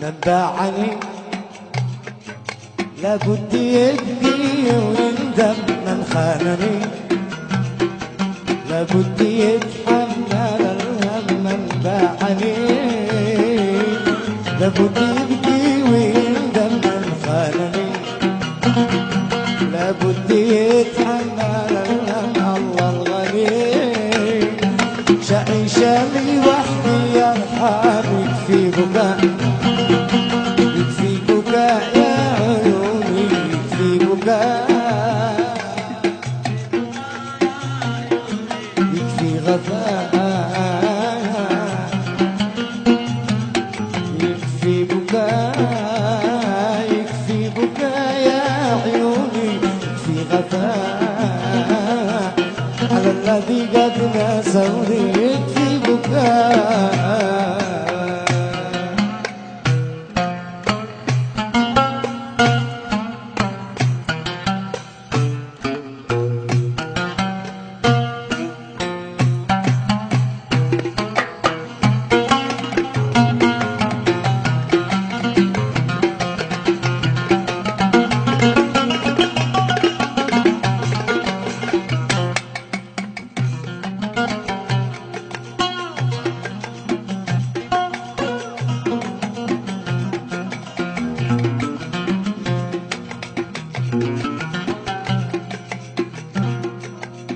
من باعني لابد يبكي ويندم من خانني، لابد يتحمل الهم من باعني، لابد يبكي ويندم من خانني، لابد يتحمل الهم. الله الغني شعيش لي وحدي يرحم، يكفي بكاء يكفي بكاء يا عيوني، يكفي بكاء يكفي غثاء، يكفي بكاء يكفي بكاء يا عيوني، يكفي غثاء على الذي قد نسوني، يكفي بكاء.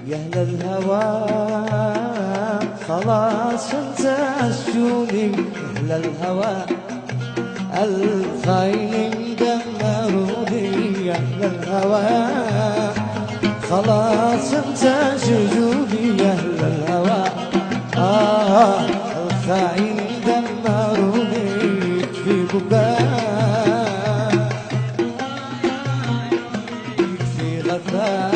يا أهل الهوى خلاص انسى الشوني، أهل الهوى الخاينين دمروني، يا أهل الهوى خلاص انسى شجوني، يا أهل الهوى الخاينين دمروني، يكفي بكاء يكفي غثاء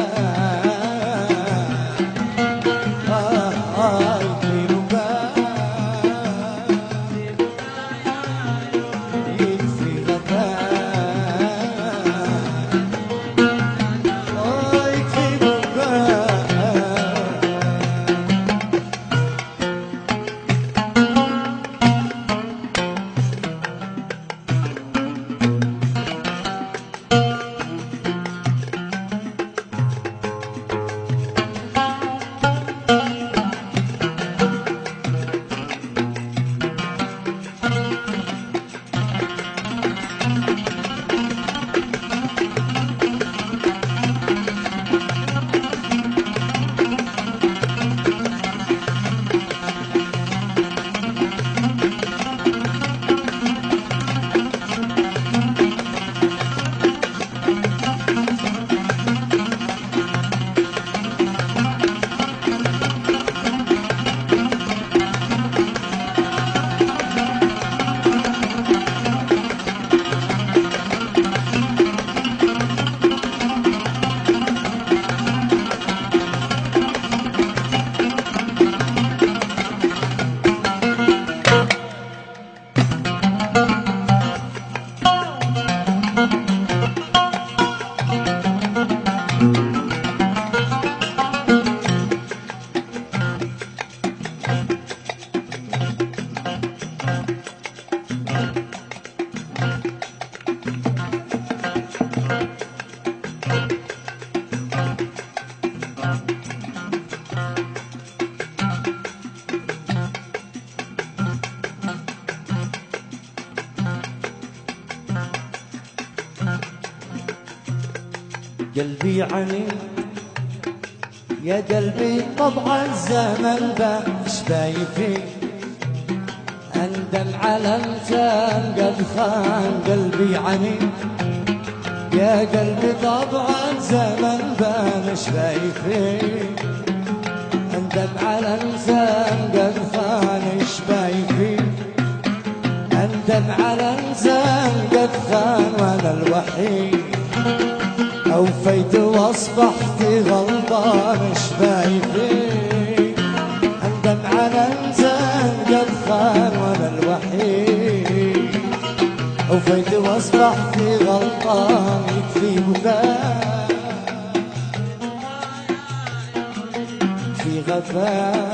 قلبي عنيد يا قلبي طبع الزمن باش بايفين، أندم على انسان قد خان. قلبي عنيد يا قلبي طبع الزمن باش بايفين، أندم على انسان قد خان. ايش بايفين أندم على انسان قد خان، وانا الوحيد أوفيت وأصبحت غلطان. ايش بايفين أندم على إنسان قد خان، وأنا الوحيد أوفيت وأصبحت غلطان. يكفي بكاء يكفي غثاء،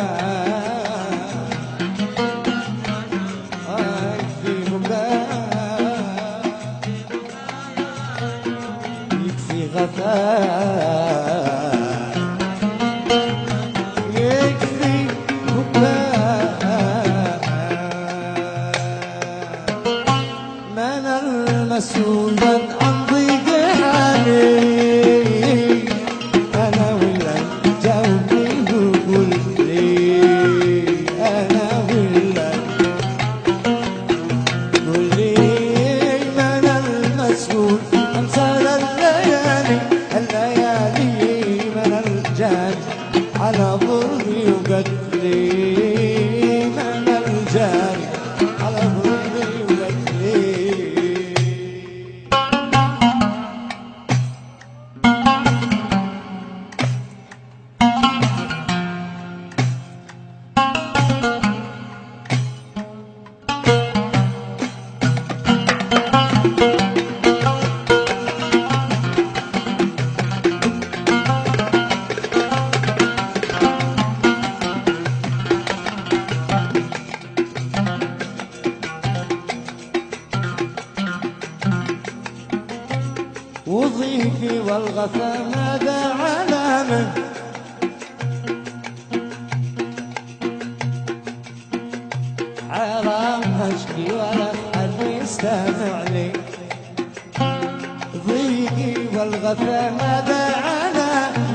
يكفي بكاء الغفاء يكفي بكاء من المسؤول من عن ضيق حالي أنا ولا جاوبني وقول لي أنا ولا قول لي من المسؤول عن سهر الليالي من الجان على ضربي وقتلي من الجان على ضربي وقتلي وضيفي والغفا ماذا على من حرام اشكي ولا حد يستمع لي ضيقي والغفا ماذا على من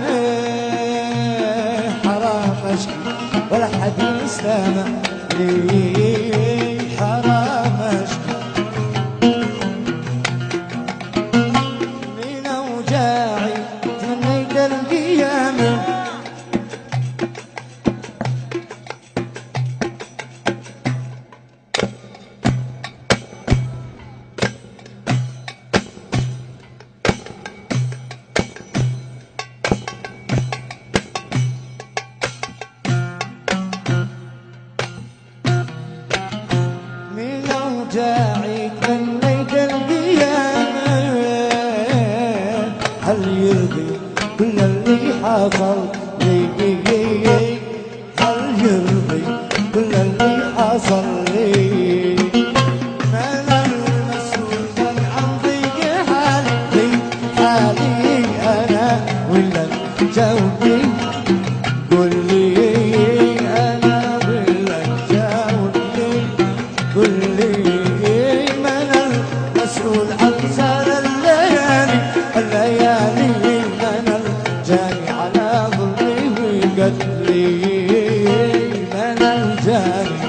حرام اشكي ولا حد يستمع لي حرام اشكي جاعي تمنيت القيامة هل يرضي كل اللي حصل لي هل يرضي كل اللي حصل لي من المسؤول عن ضيق حالي أنا ولا جاوبني قول لي أنا ولا جاوبني قول لي مسؤول عن سهر الليالي من الجاني على ظلمي وقتلي من الجاني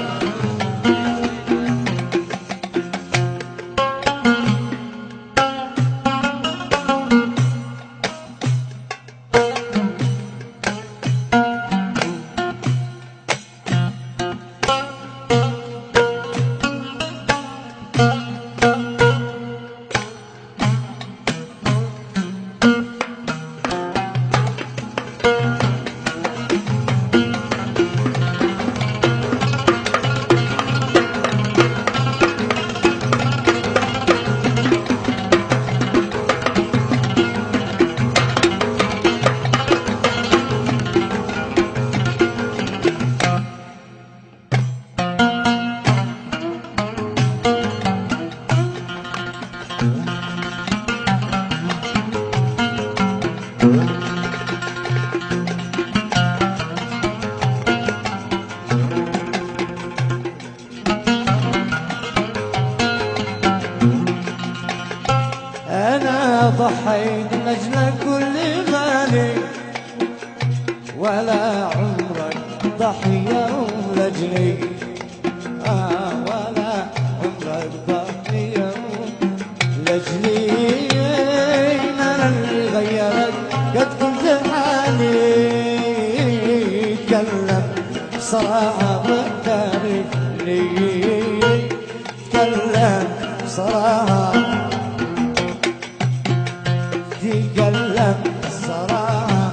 أنا ضحيت من أجل كل غالي ولا عمرك ضحية لأجلي ولا عمرك ضحية لأجلي أنا اللي غيرك قد كنت حالي تكلم صراحة بالتاريخ لي تكلم صراحة تكلم الصراحة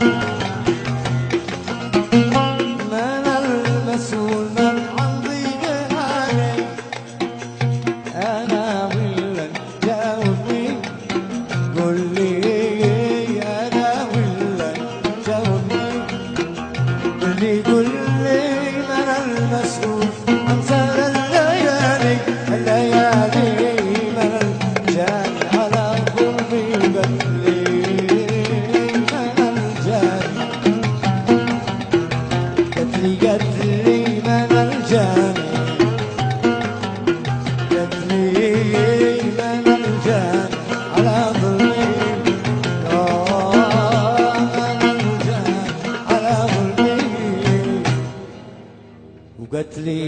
من المسؤول من عن ضيق حالي أنا ولا جاوبني قول لي أنا ولا جاوبني قول لي من المسؤول عن سهر الليالي من قتلي من الجاني، قتلي من الجاني على ظلمي، من الجاني على ظلمي، وقتلي